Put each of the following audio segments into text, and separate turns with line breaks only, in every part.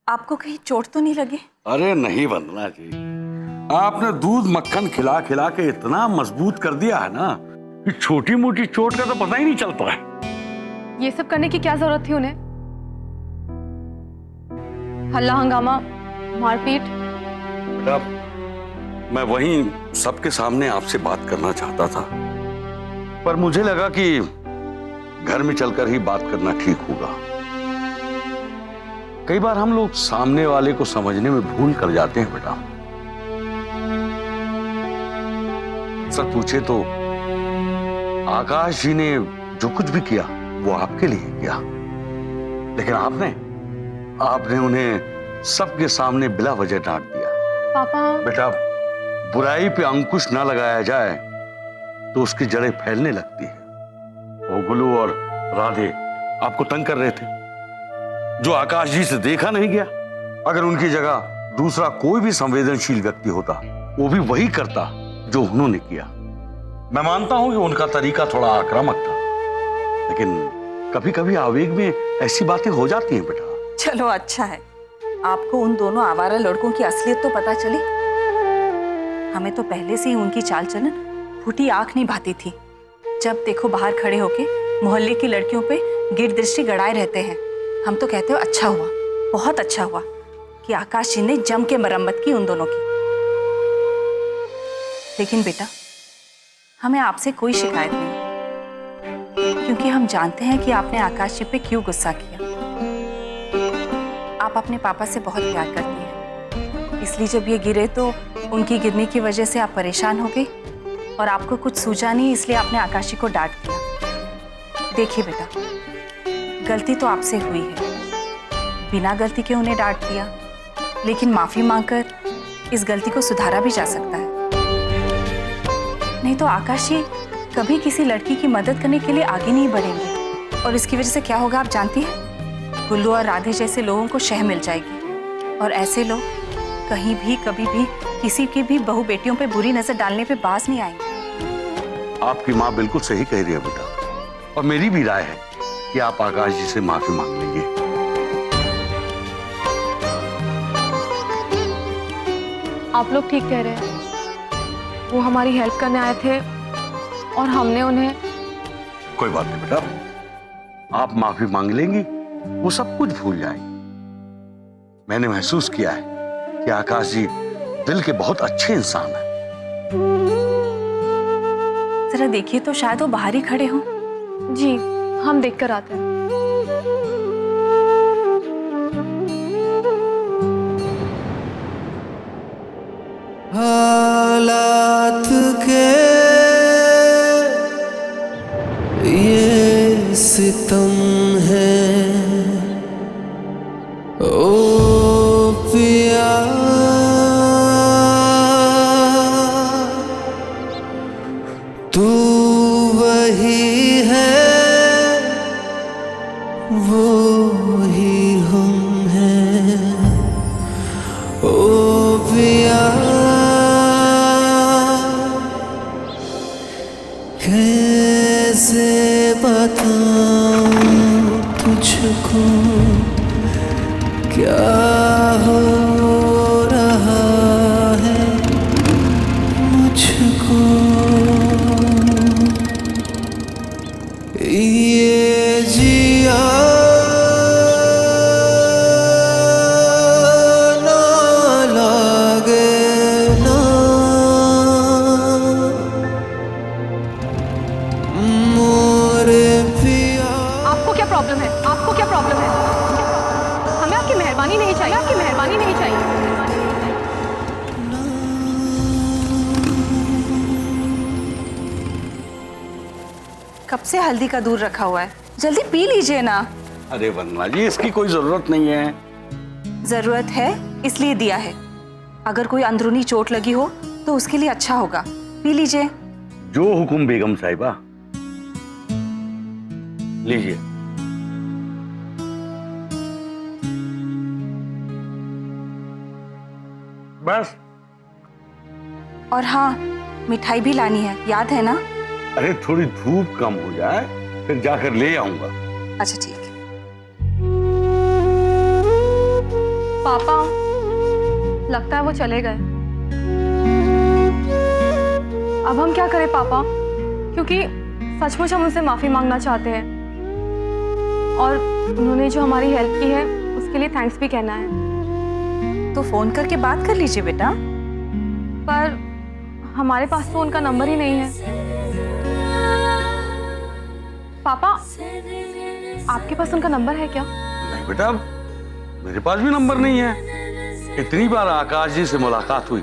आपको कहीं चोट तो नहीं लगी?
अरे नहीं वंदना जी, आपने दूध मक्खन खिला खिला के इतना मजबूत कर दिया है ना कि छोटी मोटी चोट का तो पता ही नहीं चलता है।
ये सब करने की क्या जरूरत थी उन्हें? हल्ला हंगामा, मारपीट।
बेटा, मैं वहीं सबके सामने आपसे बात करना चाहता था, पर मुझे लगा कि घर में चलकर ही बात करना ठीक होगा। कई बार हम लोग सामने वाले को समझने में भूल कर जाते हैं बेटा। सच पूछे तो आकाश जी ने जो कुछ भी किया वो आपके लिए किया, लेकिन आपने उन्हें सबके सामने बिला वजह डांट दिया।
पापा।
बेटा, बुराई पे अंकुश ना लगाया जाए तो उसकी जड़ें फैलने लगती है। वो गुल्लू और राधे आपको तंग कर रहे थे, जो आकाश जी से देखा नहीं गया। अगर उनकी जगह दूसरा कोई भी संवेदनशील व्यक्ति होता, वो भी वही करता जो उन्होंने किया। मैं मानता हूं कि उनका तरीका थोड़ा आक्रामक था, लेकिन कभी कभी आवेग में ऐसी बातें हो जाती हैं बेटा।
चलो अच्छा है, आपको उन दोनों आवारा लड़कों की असलियत तो पता चली। हमें तो पहले से ही उनकी चाल चलन फूटी आंख नहीं भाती थी। जब देखो बाहर खड़े होके मोहल्ले की लड़कियों पे गिर दृष्टि गड़ाए रहते हैं। हम तो कहते हो अच्छा हुआ, बहुत अच्छा हुआ कि आकाश जी ने जम के मरम्मत की उन दोनों की। लेकिन बेटा, हमें आपसे कोई शिकायत नहीं, क्योंकि हम जानते हैं कि आपने आकाश जी पे क्यों गुस्सा किया। आप अपने पापा से बहुत प्यार करती हैं, इसलिए जब ये गिरे तो उनकी गिरने की वजह से आप परेशान हो गई और आपको कुछ सूझा नहीं, इसलिए आपने आकाश जी को डांट दिया। देखिए बेटा, गलती तो आपसे हुई है, बिना गलती के उन्हें डांट दिया, लेकिन माफी मांगकर इस गलती को सुधारा भी जा सकता है। नहीं तो आकाश जी कभी किसी लड़की की मदद करने के लिए आगे नहीं बढ़ेंगे, और इसकी वजह से क्या होगा आप जानती हैं? गुल्लू और राधे जैसे लोगों को शह मिल जाएगी, और ऐसे लोग कहीं भी कभी भी किसी की भी बहू बेटियों पे बुरी नजर डालने पे बाज नहीं आएंगे।
आपकी माँ बिल्कुल सही कह रही है बेटा, और मेरी भी राय है कि आप आकाश जी से माफी मांग लेंगे।
आप लोग ठीक कह रहे हैं, वो हमारी हेल्प करने आए थे और हमने उन्हें।
कोई बात नहीं बेटा, आप माफी मांग लेंगी, वो सब कुछ भूल जाएंगे। मैंने महसूस किया है कि आकाश जी दिल के बहुत अच्छे इंसान हैं।
जरा देखिए तो, शायद वो बाहर ही खड़े हों।
जी, हम देख कर आते हैं।
हालात के ये सितम है ओ पिया, तू वही है वो ही हम हैं ओ पिया, कैसे बताऊं तुझको क्या हो रहा है मुझको। ये जिया ना लागे ना, मोरे पिया।
आपको क्या प्रॉब्लम है? आपको क्या प्रॉब्लम है? हमें आपकी मेहरबानी नहीं चाहिए, आपकी मेहरबानी नहीं चाहिए।
कब से हल्दी का दूध रखा हुआ है, जल्दी पी लीजिए ना।
अरे वंदना जी, इसकी कोई जरूरत नहीं है।
जरूरत है इसलिए दिया है। अगर कोई अंदरूनी चोट लगी हो तो उसके लिए अच्छा होगा, पी लीजिए।
जो हुकुम बेगम साहिबा। लीजिए। बस।
और हाँ, मिठाई भी लानी है, याद है ना?
अरे थोड़ी धूप कम हो जाए फिर जाकर ले आऊंगा।
अच्छा ठीक है।
पापा, लगता है वो चले गए। अब हम क्या करें पापा, क्योंकि सचमुच हम उनसे माफी मांगना चाहते हैं और उन्होंने जो हमारी हेल्प की है उसके लिए थैंक्स भी कहना है।
तो फोन करके बात कर लीजिए बेटा।
पर हमारे पास तो उनका नंबर ही नहीं है। पापा, आपके पास उनका नंबर है क्या?
नहीं बेटा, मेरे पास भी नंबर नहीं है। इतनी बार आकाश जी से मुलाकात हुई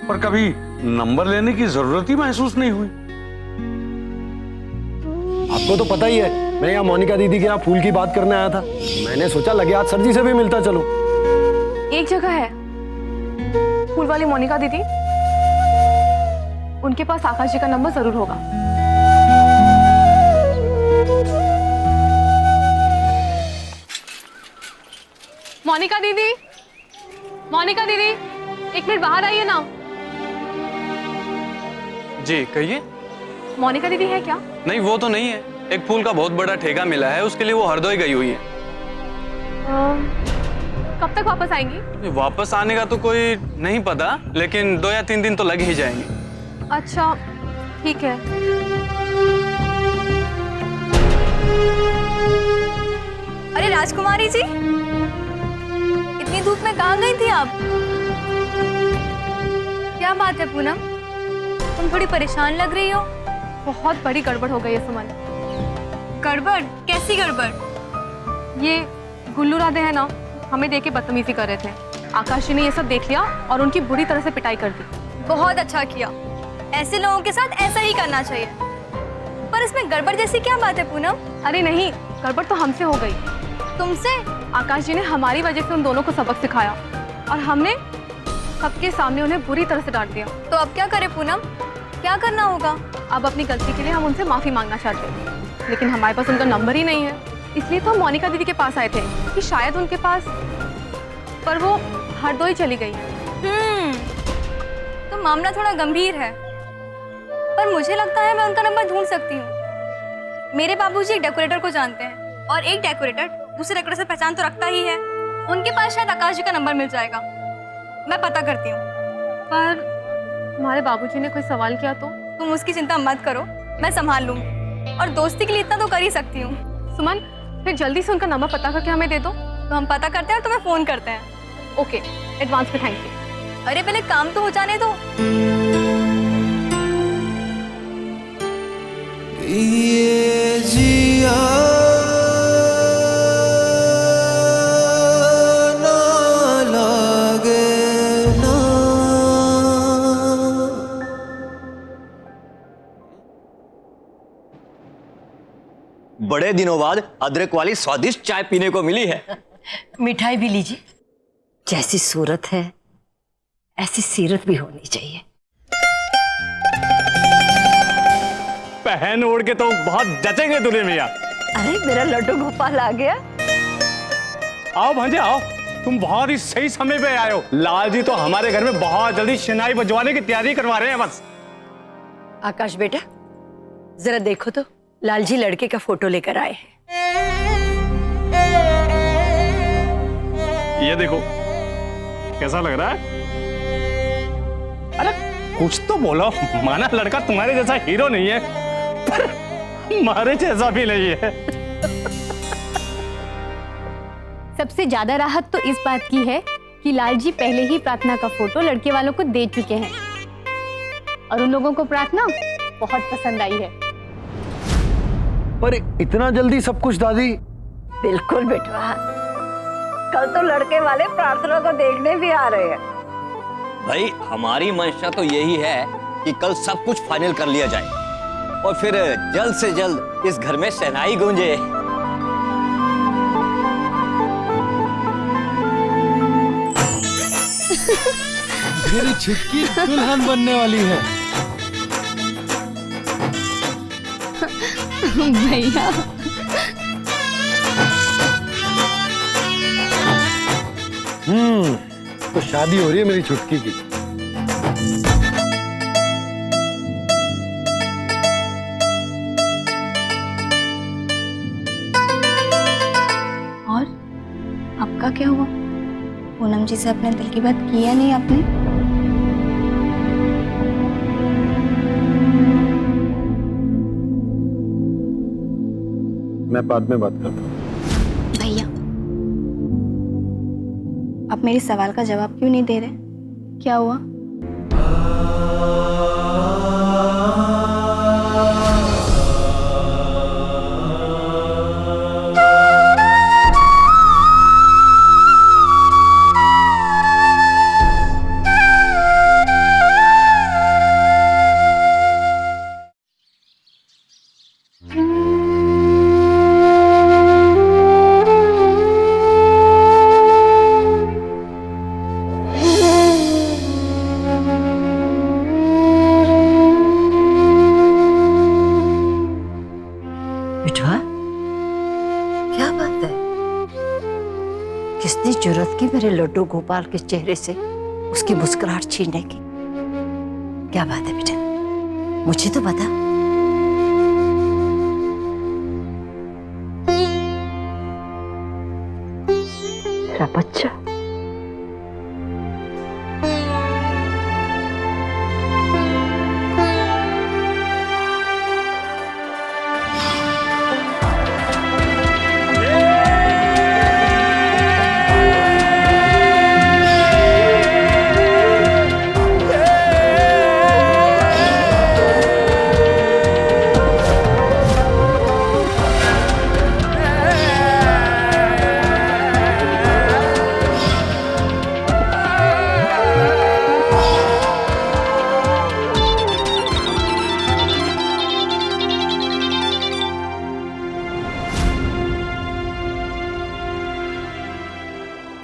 पर कभी नंबर लेने की जरूरत ही महसूस नहीं हुई।
आपको तो पता ही है, मैं यहाँ मोनिका दीदी के यहाँ फूल की बात करने आया था। मैंने सोचा लगे आज सर जी से भी मिलता चलो।
एक जगह है, फूल वाली मोनिका दीदी, उनके पास आकाश जी का नंबर जरूर होगा। मोनिका दीदी, मोनिका दीदी, एक मिनट बाहर आइए ना।
जी कहिए।
मोनिका दीदी है क्या?
नहीं, वो तो नहीं है। एक फूल का बहुत बड़ा ठेका मिला है, उसके लिए वो हरदोई गई हुई है।
कब तक वापस आएंगी?
वापस आने का तो कोई नहीं पता, लेकिन 2 या 3 दिन तो लग ही जाएंगे।
अच्छा ठीक है।
अरे राजकुमारी जी, इतनी धूप में कहाँ गई थी आप? क्या बात है पूनम, तुम थोड़ी परेशान लग रही हो।
बहुत बड़ी गड़बड़ हो गई है सुमन।
गड़बड़? कैसी गड़बड़?
ये गुल्लू राधे है ना, हमें देख के बदतमीजी कर रहे थे। आकाश जी ने ये सब देख लिया और उनकी बुरी तरह से पिटाई कर दी।
बहुत अच्छा किया, ऐसे लोगों के साथ ऐसा ही करना चाहिए। पर इसमें गड़बड़ जैसी क्या बात है पूनम?
अरे नहीं, गड़बड़ तो हमसे हो गई।
तुमसे?
आकाश जी ने हमारी वजह से उन दोनों को सबक सिखाया और हमने सबके सामने उन्हें बुरी तरह से डांट दिया।
तो अब क्या करें पूनम, क्या करना होगा?
अब अपनी गलती के लिए हम उनसे माफी मांगना चाहते हैं, लेकिन हमारे पास उनका नंबर ही नहीं है। इसलिए तो हम मोनिका दीदी के पास आए थे कि शायद उनके पास, पर वो हरदोई चली गई है।
तो मामला थोड़ा गंभीर है, पर मुझे लगता है मैं उनका नंबर ढूंढ सकती हूँ। मेरे बाबूजी एक डेकोरेटर को जानते हैं और एक डेकोरेटर दूसरे डेकोरेटर से पहचान तो रखता ही है। उनके पास शायद आकाश जी का नंबर मिल जाएगा। मैं पता करती हूँ।
पर हमारे बाबूजी ने कोई सवाल किया तो?
तुम उसकी चिंता मत करो, मैं संभाल लूंगी और दोस्ती के लिए इतना तो कर ही सकती हूँ।
सुमन, फिर जल्दी से उनका नंबर पता करके हमें दे दो।
तो हम पता करते हैं और तुम्हें फोन करते हैं।
ओके, एडवांस में थैंक यू।
अरे पहले काम तो हो जाने दो।
ये जिया ना लागे ना।
बड़े दिनों बाद अदरक वाली स्वादिष्ट चाय पीने को मिली है।
मिठाई भी लीजिए। जैसी सूरत है ऐसी सीरत भी होनी चाहिए।
पहन ओढ़ के तो बहुत जचेंगे दूल्हे भैया।
अरे मेरा लड्डू गोपाल आ गया।
आओ भांजे आओ, तुम बहुत ही सही समय पे आए हो। लाल जी तो हमारे घर में बहुत जल्दी शनाई बजवाने की तैयारी करवा रहे हैं बस।
आकाश बेटा, जरा देखो तो, लाल जी लड़के का फोटो लेकर आए हैं।
ये देखो कैसा लग रहा है। अरे कुछ तो बोलो, माना लड़का तुम्हारे जैसा हीरो नहीं है पर हमारे जैसा भी नहीं है।
सबसे ज्यादा राहत तो इस बात की है कि लाल जी पहले ही प्रार्थना का फोटो लड़के वालों को दे चुके हैं और उन लोगों को प्रार्थना बहुत पसंद आई है।
पर इतना जल्दी सब कुछ दादी?
बिल्कुल बेटवा, कल तो लड़के वाले प्रार्थना को देखने भी आ रहे हैं।
भाई हमारी मंशा तो यही है कि कल सब कुछ फाइनल कर लिया जाए और फिर जल्द से जल्द इस घर में शहनाई गूंजे।
मेरी छुटकी दुल्हन बनने वाली है।
भैया
तो शादी हो रही है मेरी छुटकी की।
और आपका क्या हुआ?
पूनम जी से अपने दिल की बात की या नहीं आपने?
मैं बाद में बात करता हूँ।
भैया, आप मेरे सवाल का जवाब क्यों नहीं दे रहे? क्या हुआ?
बिठवा, क्या बात है? किसने जुर्रत की मेरे लड्डू गोपाल के चेहरे से उसकी मुस्कुराहट छीनने की? क्या बात है बेटा, मुझे तो बता। मेरा बच्चा।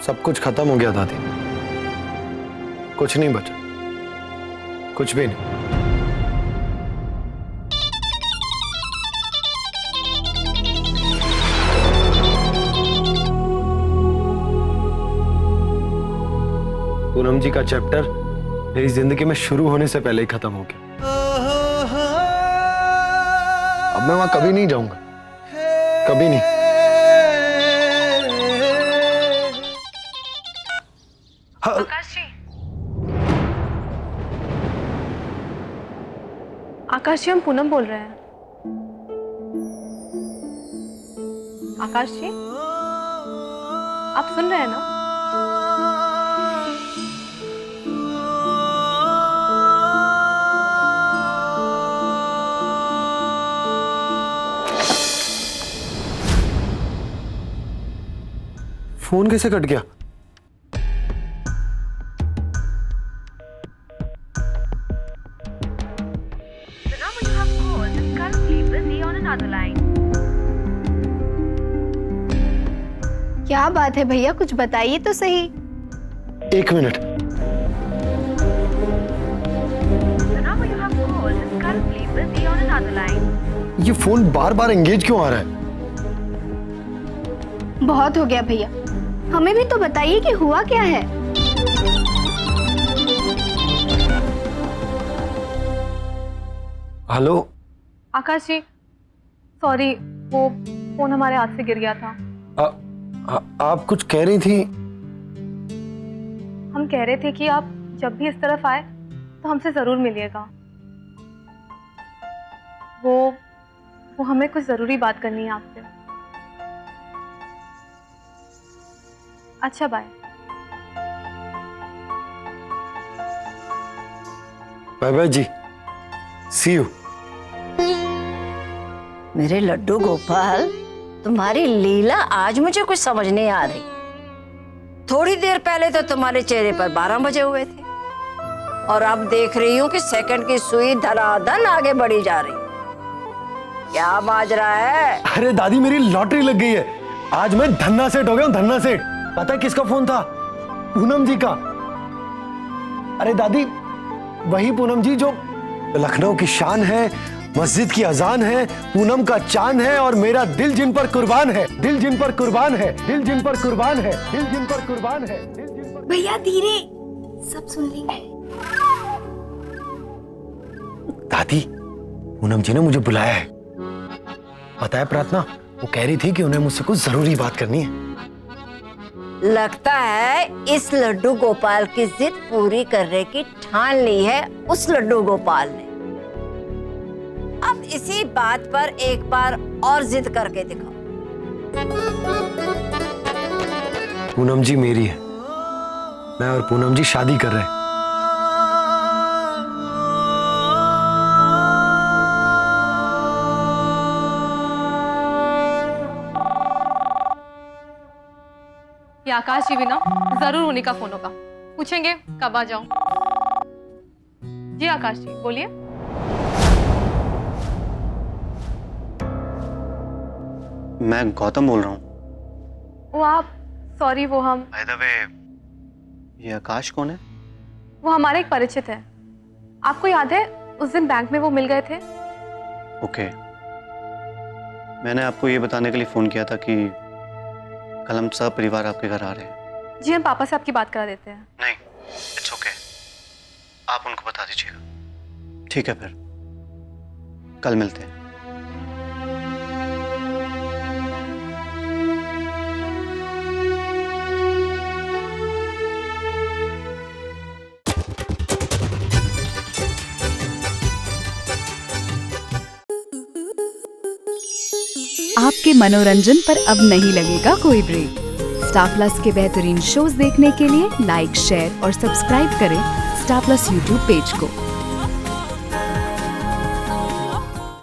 सब कुछ खत्म हो गया दादी, कुछ नहीं बचा, कुछ भी नहीं। पूनम जी का चैप्टर मेरी जिंदगी में शुरू होने से पहले ही खत्म हो गया। अब मैं वहां कभी नहीं जाऊंगा, कभी नहीं।
आकाश जी, आकाश जी, हम पूनम बोल रहे हैं। आकाश जी, आप सुन रहे हैं ना?
फोन कैसे कट गया?
क्या बात है भैया, कुछ बताइए तो सही।
एक मिनट। ये फोन बार बार एंगेज क्यों आ रहा है?
बहुत हो गया भैया, हमें भी तो बताइए कि हुआ क्या है।
हेलो
आकाश जी, सॉरी, वो फोन हमारे हाथ से गिर गया था।
आप कुछ कह रही थी?
हम कह रहे थे कि आप जब भी इस तरफ आए तो हमसे जरूर मिलिएगा। वो हमें कुछ जरूरी बात करनी है आपसे। अच्छा, बाय।
बाय बाय जी, सी यू।
मेरे लड्डू गोपाल, तुम्हारी लीला आज मुझे कुछ समझ नहीं आ रही। थोड़ी देर पहले तो तुम्हारे चेहरे पर 12 बजे हुए थे और अब देख रही हूँ कि सेकंड की सुई धनाधन आगे बढ़ी जा रही। क्या बाज रहा है?
अरे दादी, मेरी लॉटरी लग गई है। आज मैं धन्ना सेठ हो गया हूँ, धन्ना सेठ। पता है किसका फोन था? पूनम जी का। अरे दादी, वही पूनम जी जो लखनऊ की शान है, मस्जिद की अजान है, पूनम का चांद है और मेरा दिल जिन पर कुर्बान है, दिल जिन पर कुर्बान है, दिल जिन पर कुर्बान है, दिल जिन पर कुर्बान है, दिल जिन पर।
भैया धीरे, सब सुन लेंगे।
दादी, पूनम जी ने मुझे बुलाया है। पता है प्रार्थना, वो कह रही थी कि उन्हें मुझसे कुछ जरूरी बात करनी है।
लगता है इस लड्डू गोपाल की जिद पूरी करने की ठान ली है उस लड्डू गोपाल ने। अब इसी बात पर एक बार और जिद करके दिखाओ।
पूनम जी मेरी है, मैं और पूनम जी शादी कर रहे हैं।
ये आकाश जी भी ना जरूर उन्हीं का फोन होगा, पूछेंगे कब आ जाऊं। जी आकाश जी बोलिए।
मैं गौतम बोल रहा हूँ।
वो आप, सॉरी वो हम,
बाय द वे ये आकाश कौन है?
वो हमारे एक परिचित है। आपको याद है उस दिन बैंक में वो मिल गए थे?
ओके, मैंने आपको ये बताने के लिए फोन किया था कि कल हम सब परिवार आपके घर आ रहे हैं।
जी हम पापा से आपकी बात करा देते हैं।
नहीं, इट्स ओके, आप उनको बता दीजिएगा। ठीक है, फिर कल मिलते हैं।
आपके मनोरंजन पर अब नहीं लगेगा कोई ब्रेक। स्टार प्लस के बेहतरीन शोज देखने के लिए लाइक, शेयर और सब्सक्राइब करें स्टार प्लस यूट्यूब पेज को।